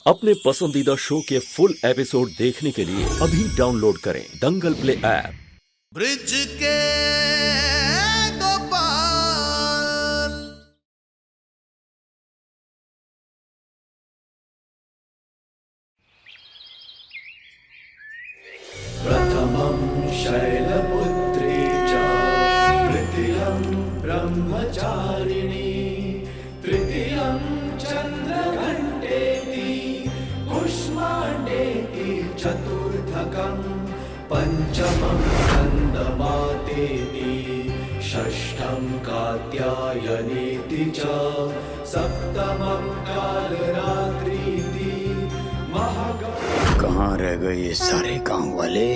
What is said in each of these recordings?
अपने पसंदीदा शो के फुल एपिसोड देखने के लिए अभी डाउनलोड करें दंगल प्ले ऐप। ब्रिज के दो पार प्रथमं शैलपुत्री च तृतीयं ब्रह्मचारिणी तृतीयं चन्द्रघण्टेति कुष्माण्डेति चतुर्थकं पञ्चमं स्कन्दमातेति षष्ठं कात्यायनेति च सप्तमं कालरात्रीति कहाँ रह गए ये सारे गांव वाले?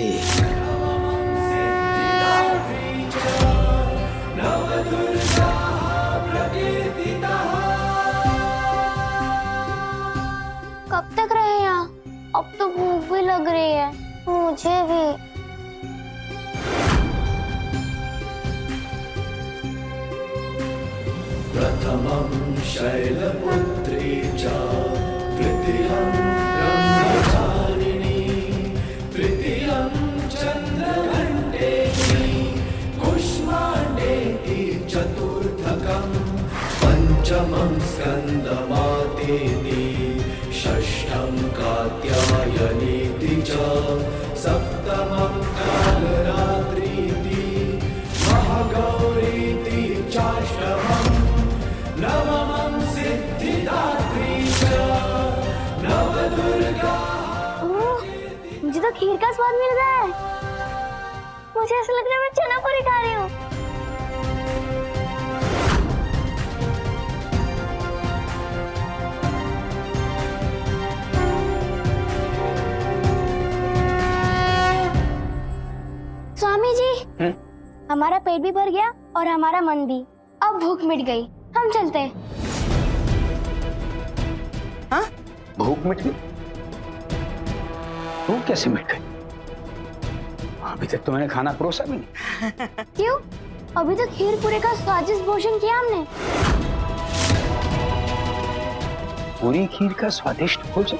कब तक रहे यहाँ? अब तो भूख भी लग रही है मुझे भी। प्रथमं शैलपुत्री च तृतीयं ब्रह्मचारिणी तृतीयं चन्द्रघण्टेति कुष्माण्डेति चतुर्थकं पञ्चमं स्कन्दमातेति षष्ठं कात्यायनेति च सप्तमं कालरात्रीति महागौरीति चाष्टमं नवमं सिद्धिदात्री च नवदुर्गा। मुझे तो खीर का स्वाद मिल रहा है। मुझे ऐसा लग रहा है मैं चना पूरी खा रही हूँ। स्वामी जी, हमारा पेट भी भर गया और हमारा मन भी। अब भूख मिट गई, हम चलते हैं। हाँ? भूख मिट गई? भूख कैसे मिट गई? अभी तक तो मैंने खाना परोसा भी नहीं। क्यों? अभी तो खीर पूरे का स्वादिष्ट भोजन किया हमने। पूरी खीर का स्वादिष्ट भोजन?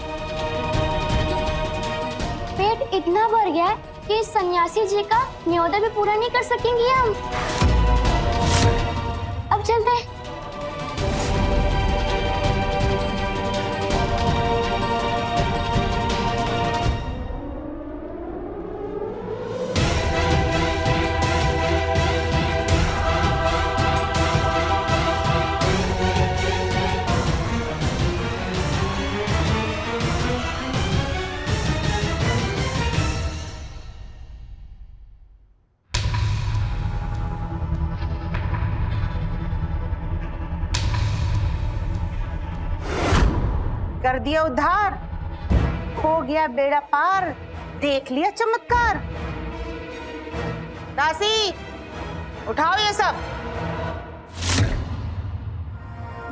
पेट इतना भर गया है कि इस सन्यासी जी का न्योता भी पूरा नहीं कर सकेंगे हम। अब चलते हैं। कर दिया उद्धार, हो गया बेड़ा पार, देख लिया चमत्कार। दासी, उठाओ ये सब।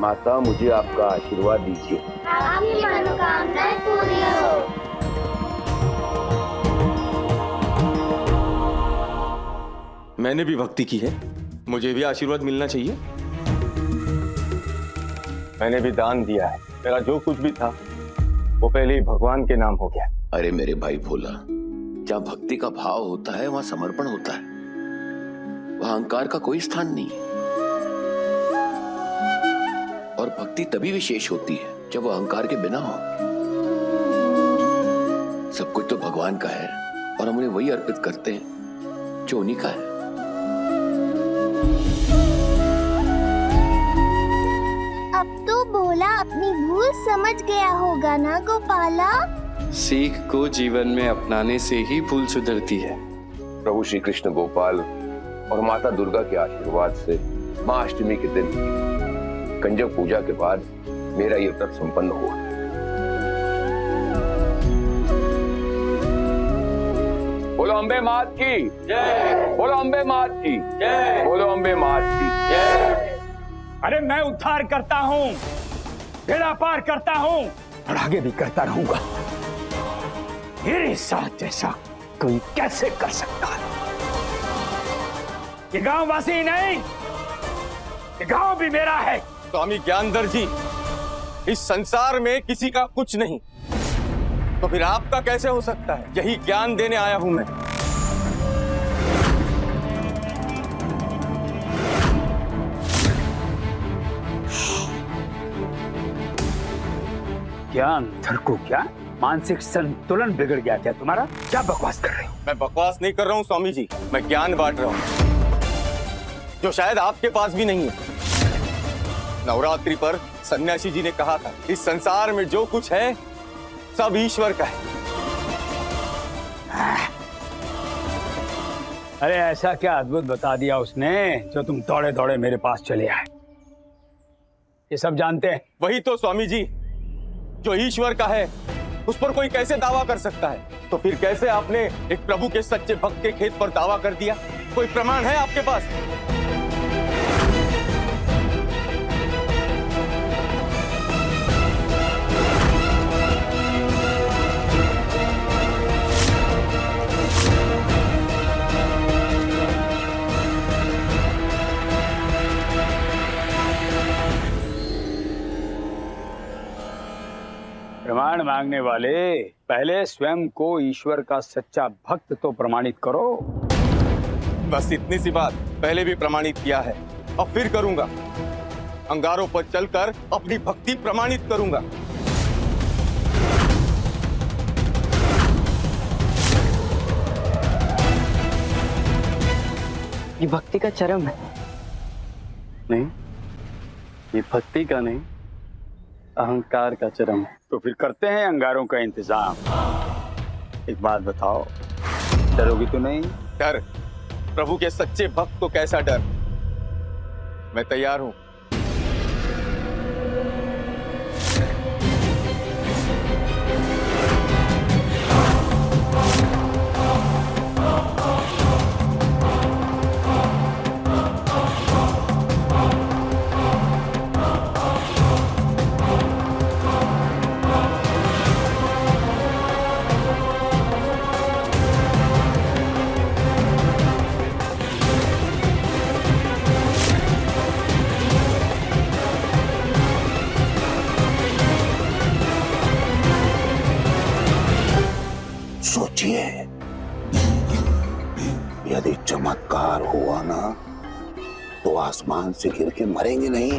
माता, मुझे आपका आशीर्वाद दीजिए। आपकी मनोकामनाएं पूरी हो। मैंने भी भक्ति की है, मुझे भी आशीर्वाद मिलना चाहिए। मैंने भी दान दिया है, मेरा जो कुछ भी था वो पहले ही भगवान के नाम हो गया। अरे मेरे भाई भोला, जहाँ भक्ति का भाव होता है वहाँ समर्पण होता है, वहाँ अहंकार का कोई स्थान नहीं है। और भक्ति तभी विशेष होती है जब वो अहंकार के बिना हो। सब कुछ तो भगवान का है और हम उन्हें वही अर्पित करते हैं जो उन्हीं का है। अब तो भोला अपनी भूल समझ गया होगा ना गोपाला? सीख को जीवन में अपनाने से ही भूल सुधरती है। प्रभु श्री कृष्ण गोपाल और माता दुर्गा के आशीर्वाद से माँ अष्टमी के दिन कंजक पूजा के बाद मेरा ये व्रत संपन्न हुआ। बोलो अम्बे मात की जय, बोलो अम्बे मात की जय, बोलो अम्बे मात की जय। अरे मैं उद्धार करता हूँ, बेड़ा पार करता हूँ और आगे भी करता रहूंगा। मेरे साथ जैसा कोई कैसे कर सकता है? ये गांव वासी नहीं, ये गांव भी मेरा है। स्वामी ज्ञानधर जी, इस संसार में किसी का कुछ नहीं, तो फिर आपका कैसे हो सकता है? यही ज्ञान देने आया हूं मैं। क्या अंतर को क्या मानसिक संतुलन बिगड़ गया क्या तुम्हारा? क्या बकवास कर रहे हो? मैं बकवास नहीं कर रहा हूं स्वामी जी, मैं ज्ञान बांट रहा हूं जो शायद आपके पास भी नहीं है। नवरात्रि पर सन्यासी जी ने कहा था, इस संसार में जो कुछ है सब ईश्वर का है। अरे ऐसा क्या अद्भुत बता दिया उसने जो तुम दौड़े दौड़े मेरे पास चले आए? ये सब जानते हैं। वही तो स्वामी जी, जो ईश्वर का है उस पर कोई कैसे दावा कर सकता है? तो फिर कैसे आपने एक प्रभु के सच्चे भक्त के खेत पर दावा कर दिया? कोई प्रमाण है आपके पास? प्रमाण मांगने वाले, पहले स्वयं को ईश्वर का सच्चा भक्त तो प्रमाणित करो। बस इतनी सी बात, पहले भी प्रमाणित किया है, अब फिर करूंगा। अंगारों पर चलकर अपनी भक्ति प्रमाणित करूंगा। ये भक्ति का चरम है। नहीं, ये भक्ति का नहीं, अहंकार का चरम है। तो फिर करते हैं अंगारों का इंतजाम। एक बात बताओ, डरोगी तो नहीं? डर? प्रभु के सच्चे भक्त को कैसा डर? मैं तैयार हूं। सोचिए, यदि चमत्कार हुआ ना तो आसमान से गिर के मरेंगे नहीं,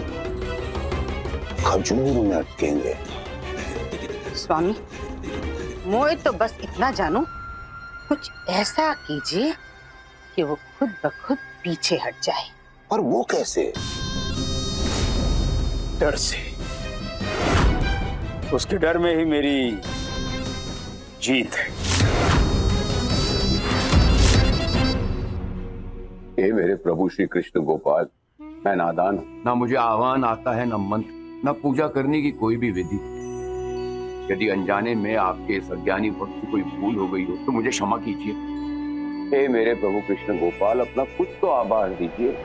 खजूर में अटकेंगे। स्वामी, मोए तो बस इतना जानू, कुछ ऐसा कीजिए कि वो खुद ब खुद पीछे हट जाए। और वो कैसे? डर से। उसके डर में ही मेरी जीत है। हे मेरे प्रभु श्री कृष्ण गोपाल, मैं नादान हूं। ना मुझे आह्वान आता है, न मंत्र, न पूजा करने की कोई भी विधि। यदि अनजाने में आपके इस अज्ञानी भक्त से कोई भूल हो गई हो तो मुझे क्षमा कीजिए। हे मेरे प्रभु कृष्ण गोपाल, अपना कुछ तो आभार दीजिए।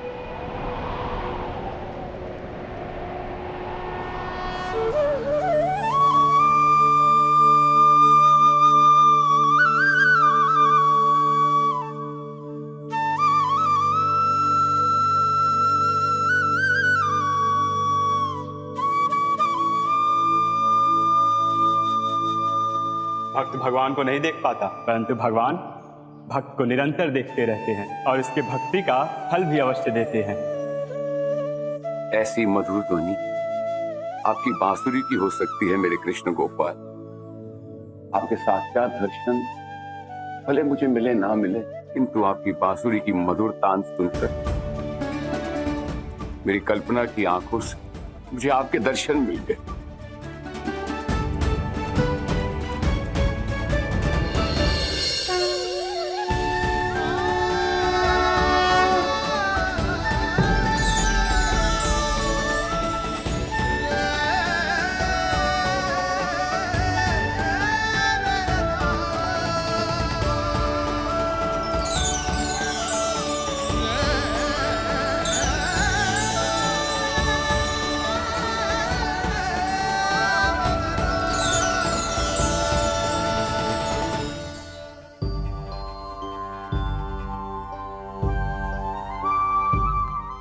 भक्त भगवान को नहीं देख पाता, परंतु भगवान भक्त को निरंतर देखते रहते हैं और इसके भक्ति का फल भी अवश्य देते हैं। ऐसी मधुर ध्वनि आपकी बांसुरी की हो सकती है मेरे कृष्ण गोपाल। आपके साक्षात दर्शन भले मुझे मिले ना मिले, किंतु आपकी बांसुरी की मधुर तान सुनकर मेरी कल्पना की आंखों से मुझे आपके दर्शन मिल गए।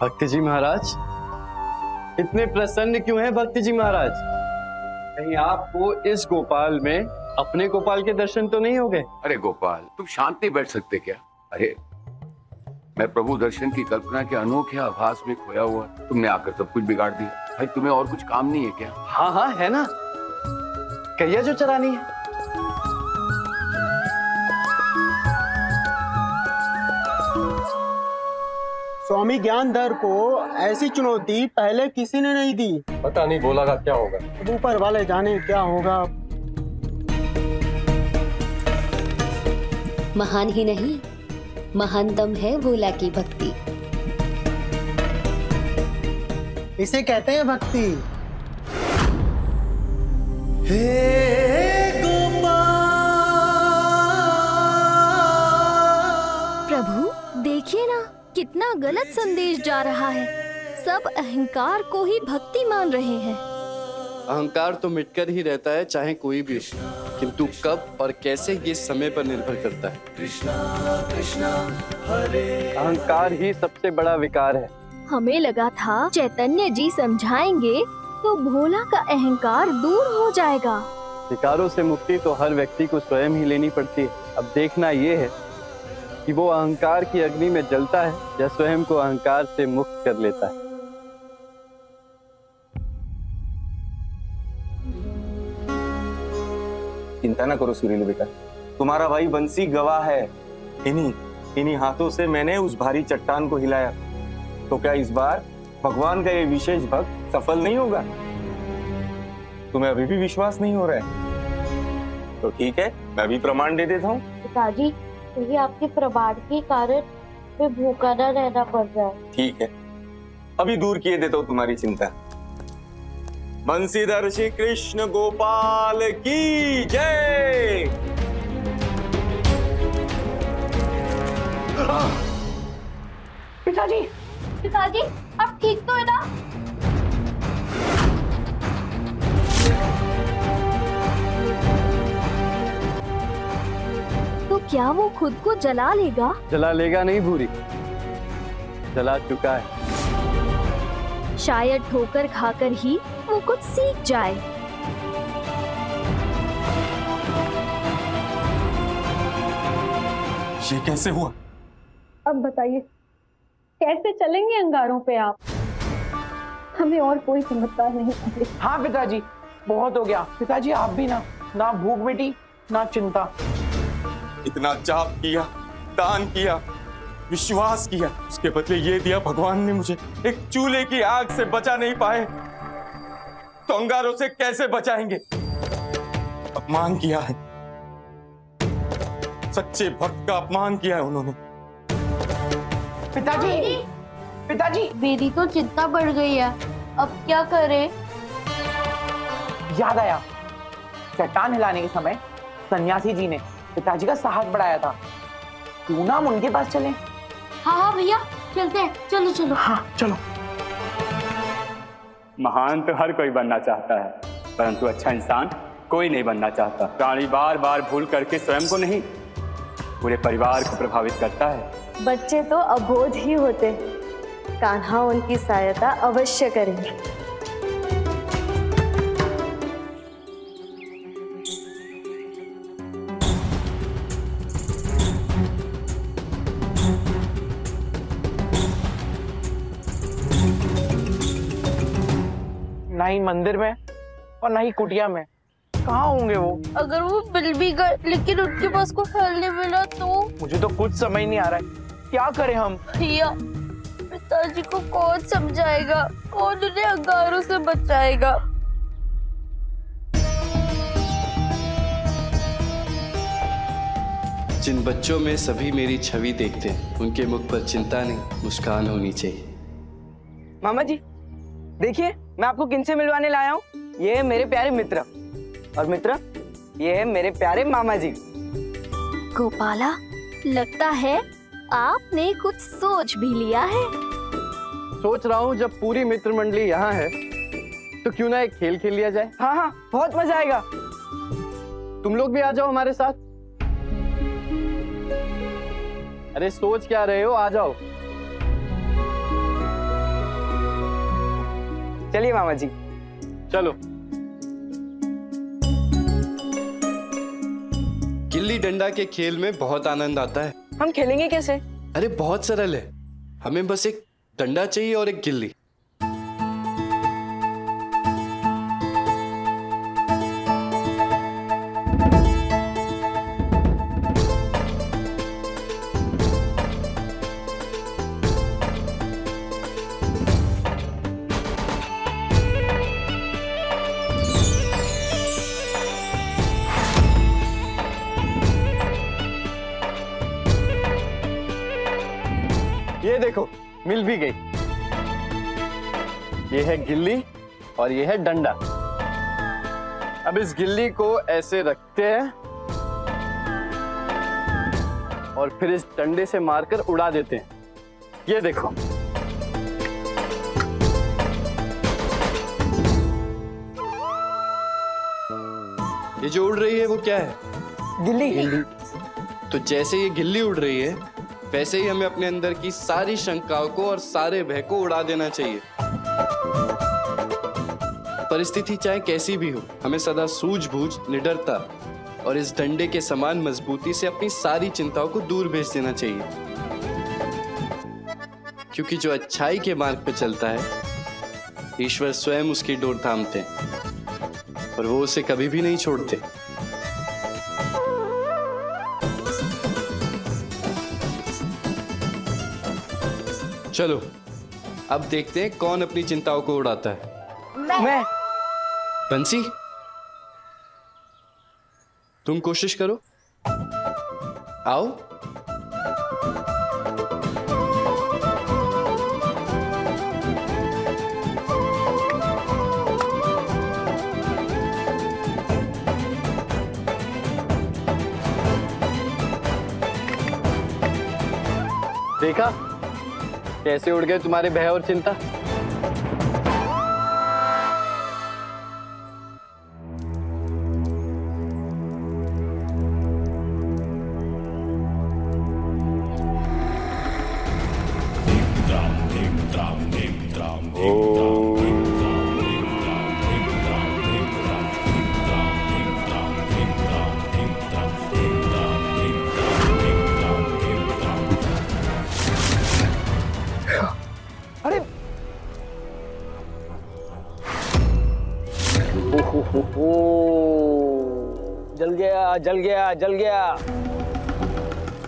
भक्त जी महाराज, इतने प्रसन्न क्यों हैं भक्त जी महाराज? कहीं आपको इस गोपाल में अपने गोपाल के दर्शन तो नहीं हो गए? अरे गोपाल, तुम शांत नहीं बैठ सकते क्या? अरे मैं प्रभु दर्शन की कल्पना के अनोखे आभास में खोया हुआ, तुमने आकर सब कुछ बिगाड़ दिया। भाई तुम्हें और कुछ काम नहीं है क्या? हाँ हाँ है ना, कहिया जो चरानी है। स्वामी ज्ञानधर को ऐसी चुनौती पहले किसी ने नहीं दी। पता नहीं बोला था क्या होगा, ऊपर वाले जाने क्या होगा। महान ही नहीं, महानतम है भोला की भक्ति। इसे कहते हैं भक्ति। प्रभु देखिए ना, कितना गलत संदेश जा रहा है। सब अहंकार को ही भक्ति मान रहे हैं। अहंकार तो मिटकर ही रहता है चाहे कोई भी हो, किंतु कब और कैसे ये समय पर निर्भर करता है। कृष्णा कृष्णा हरे। अहंकार ही सबसे बड़ा विकार है। हमें लगा था चैतन्य जी समझाएंगे तो भोला का अहंकार दूर हो जाएगा। विकारों से मुक्ति तो हर व्यक्ति को स्वयं ही लेनी पड़ती है। अब देखना ये है कि वो अहंकार की अग्नि में जलता है या स्वयं को अहंकार से मुक्त कर लेता है। चिंता ना करो सुरीला बेटा, तुम्हारा भाई बंसी गवाह है। इन्हीं हाथों से मैंने उस भारी चट्टान को हिलाया। तो क्या इस बार भगवान का ये विशेष भक्त सफल नहीं होगा? तुम्हें अभी भी विश्वास नहीं हो रहा है? तो ठीक है, मैं भी प्रमाण दे देता हूँ। पिताजी, ये आपके प्रभाव के कारण वे भूखा न रहना पड़ जाए। ठीक है, अभी दूर किए देता हूँ तुम्हारी चिंता। बंसीधर श्री कृष्ण गोपाल की जय। पिताजी, पिताजी, आप ठीक तो है ना? तो क्या वो खुद को जला लेगा? जला लेगा नहीं भूरी, जला चुका है। शायद ठोकर खाकर ही वो कुछ सीख जाए। ये कैसे हुआ? अब बताइए कैसे चलेंगे अंगारों पे आप? हमें और कोई समझदार नहीं। हाँ पिताजी, बहुत हो गया। पिताजी आप भी ना भूख मिटी ना चिंता। इतना जाप किया, दान किया, विश्वास किया, उसके बदले ये दिया भगवान ने मुझे। एक चूल्हे की आग से बचा नहीं पाए तो अंगारों से कैसे बचाएंगे? अपमान किया है, सच्चे भक्त का अपमान किया है उन्होंने। पिताजी, पिताजी, मेरी तो चिंता बढ़ गई है। अब क्या करें? याद आया, चट्टान हिलाने के समय सन्यासी जी ने पिताजी का साहस बढ़ाया था। क्यों ना हम उनके पास चलें? हाँ हाँ भैया, चलते हैं। चलो चलो। हाँ चलो। महान तो हर कोई बनना चाहता है, परंतु अच्छा इंसान कोई नहीं बनना चाहता। प्राणी बार बार भूल करके स्वयं को नहीं, पूरे परिवार को प्रभावित करता है। बच्चे तो अबोध ही होते, कान्हा उनकी सहायता अवश्य करेंगे। ना ही मंदिर में और ना ही कुटिया में। कहाँ होंगे वो? अगर वो मिल भी गए लेकिन उनके पास को फल नहीं मिला तो? मुझे तो कुछ समझ नहीं आ रहा है, क्या करें हम? भैया, पिताजी को कौन समझाएगा? कौन उन्हें अंगारों से बचाएगा? जिन बच्चों में सभी मेरी छवि देखते हैं, उनके मुख पर चिंता नहीं, मुस्कान होनी चाहिए। मामा जी देखिए, मैं आपको किनसे मिलवाने लाया हूँ। ये है मेरे प्यारे मित्र, और मित्र ये है मेरे प्यारे मामा जी। गोपाला, लगता है आपने कुछ सोच भी लिया है। सोच रहा हूँ जब पूरी मित्र मंडली यहाँ है तो क्यों ना एक खेल खेल लिया जाए। हाँ हाँ, बहुत मजा आएगा। तुम लोग भी आ जाओ हमारे साथ। अरे सोच क्या रहे हो, आ जाओ। चलिए मामा जी। चलो। गिल्ली डंडा के खेल में बहुत आनंद आता है। हम खेलेंगे कैसे? अरे बहुत सरल है, हमें बस एक डंडा चाहिए और एक गिल्ली। ये देखो, मिल भी गई। ये है गिल्ली और ये है डंडा। अब इस गिल्ली को ऐसे रखते हैं और फिर इस डंडे से मारकर उड़ा देते हैं। ये देखो, ये जो उड़ रही है वो क्या है? गिल्ली। तो जैसे ये गिल्ली उड़ रही है वैसे ही हमें अपने अंदर की सारी शंकाओं को और सारे भय को उड़ा देना चाहिए। परिस्थिति चाहे कैसी भी हो, हमें सदा सूझबूझ, निडरता और इस डंडे के समान मजबूती से अपनी सारी चिंताओं को दूर भेज देना चाहिए। क्योंकि जो अच्छाई के मार्ग पे चलता है, ईश्वर स्वयं उसकी डोर थामते हैं और वो उसे कभी भी नहीं छोड़ते। चलो अब देखते हैं कौन अपनी चिंताओं को उड़ाता है। मैं। बंसी, तुम कोशिश करो। आओ। देखा कैसे उड़ गए तुम्हारे भय और चिंता। जल गया, जल गया, जल गया।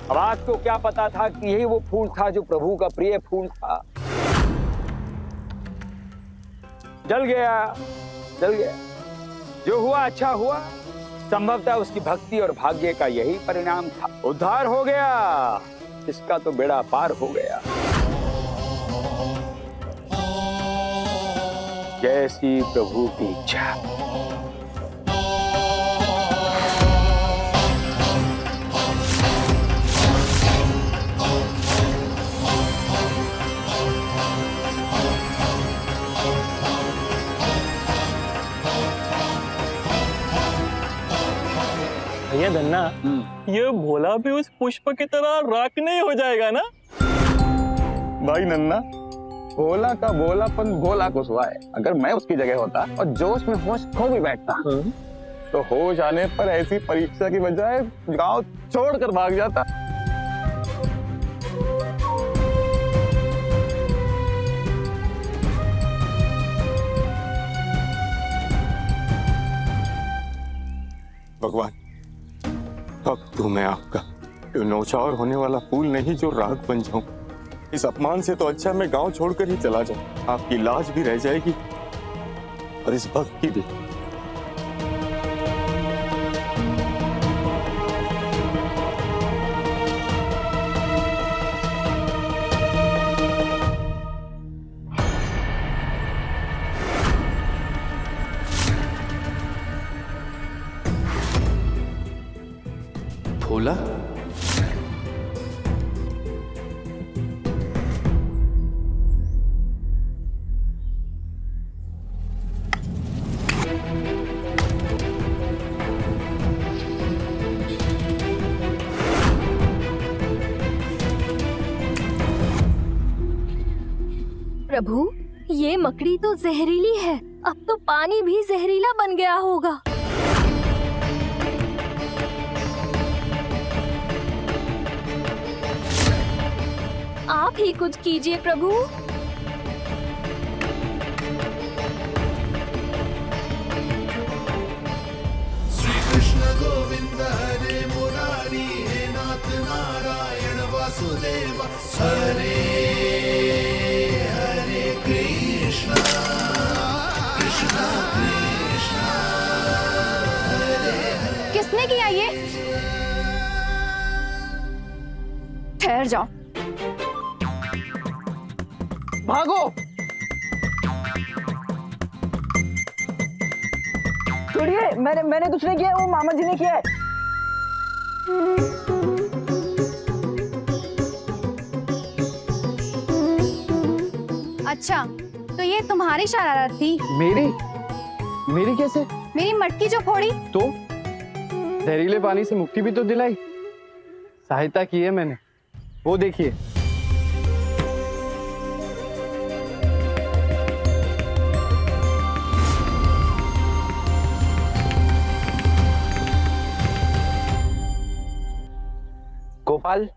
अब आज को क्या पता था कि यही वो फूल था जो प्रभु का प्रिय फूल था। जल गया, जल गया। जो हुआ अच्छा हुआ, संभवतः उसकी भक्ति और भाग्य का यही परिणाम था। उद्धार हो गया, इसका तो बेड़ा पार हो गया। जैसी प्रभु की इच्छा। भैया धन्ना, ये भोला भी उस पुष्प की तरह राख नहीं हो जाएगा ना? भाई नन्ना, भोला का भोलापन भोला को सुहा है। अगर मैं उसकी जगह होता और जोश में होश खो भी बैठता तो होश आने पर ऐसी परीक्षा की बजाय गांव छोड़कर भाग जाता। भगवान, अब तो मैं आपका नौछावर होने वाला फूल नहीं जो राख बन जाऊं। इस अपमान से तो अच्छा मैं गांव छोड़कर ही चला जाऊं। आपकी लाज भी रह जाएगी और इस भक्त की भी। भोला, प्रभु, ये मकड़ी तो जहरीली है। अब तो पानी भी जहरीला बन गया होगा। आप ही कुछ कीजिए प्रभु। श्री कृष्ण गोविंद हरे मुरारी, हे नाथ नारायण वासुदेव, हरे हरे कृष्णा कृष्णा कृष्णा हरे हरे। किसने किया ये? ठहर जाओ। भागो। छोड़िए, मैंने कुछ नहीं किया, वो मामा जी ने किया है। अच्छा, तो ये तुम्हारी शरारत थी? मेरी कैसे? मेरी मटकी जो फोड़ी। तो जहरीले पानी से मुक्ति भी तो दिलाई, सहायता की है मैंने। वो देखिए। गोपाल,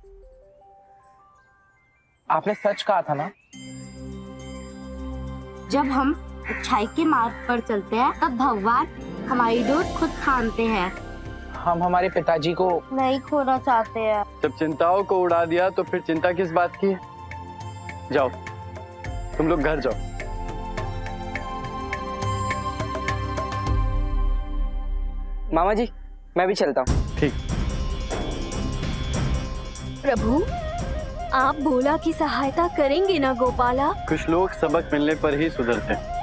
आपने सच कहा था ना? जब हम अच्छाई के मार्ग पर चलते हैं तब भगवान हमारी डोर खुद थामते हैं। हम हमारे पिताजी को नहीं खोना चाहते हैं। जब चिंताओं को उड़ा दिया तो फिर चिंता किस बात की है? जाओ, तुम लोग घर जाओ। मामा जी, मैं भी चलता हूँ। ठीक। प्रभु, आप भोला की सहायता करेंगे ना गोपाला? कुछ लोग सबक मिलने पर ही सुधरते हैं।